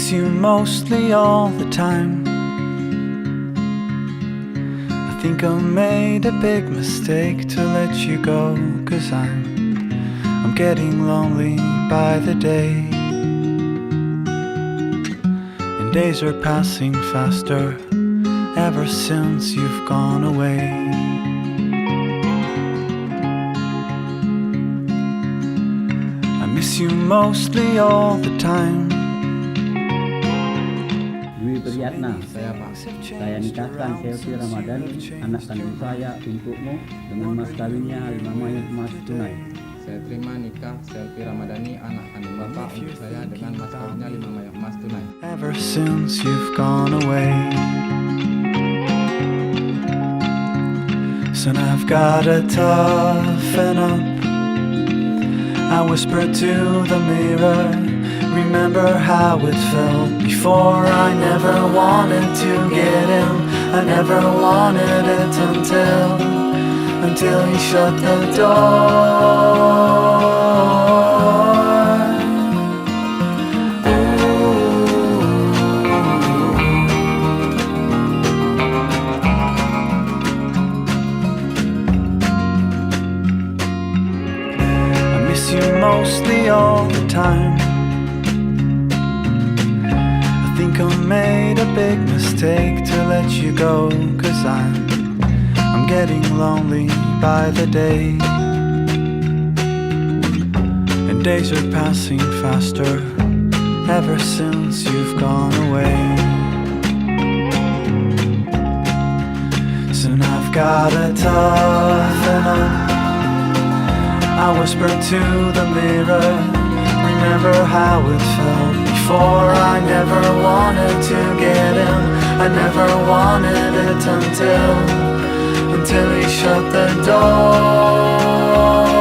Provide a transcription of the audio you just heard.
miss you mostly all the time. I think I made a big mistake to let you go, 'cause I'm getting lonely by the day. And days are passing faster ever since you've gone away. I miss you mostly all the time. Saya Pak. Saya nikahkan Silvi Ramadhani, anak kandung saya, untukmu dengan mas kawinnya 5 mayat emas tunai. Saya terima nikah Silvi Ramadhani, anak kandung Bapak, untuk saya dengan mas kawinnya 5 mayat emas tunai. Ever since you've gone away. Son, I've gotta toughen up. I whispered to the mirror, remember how it felt before. I never wanted to get in, I never wanted it until you shut the door. I miss you mostly all the time. I think I made a big mistake to let you go, 'cause I'm getting lonely by the day. And days are passing faster ever since you've gone away. So now I've gotta toughen up. I whispered to the mirror, remember how it felt before. I never wanted to get in, I never wanted it until you shut the door.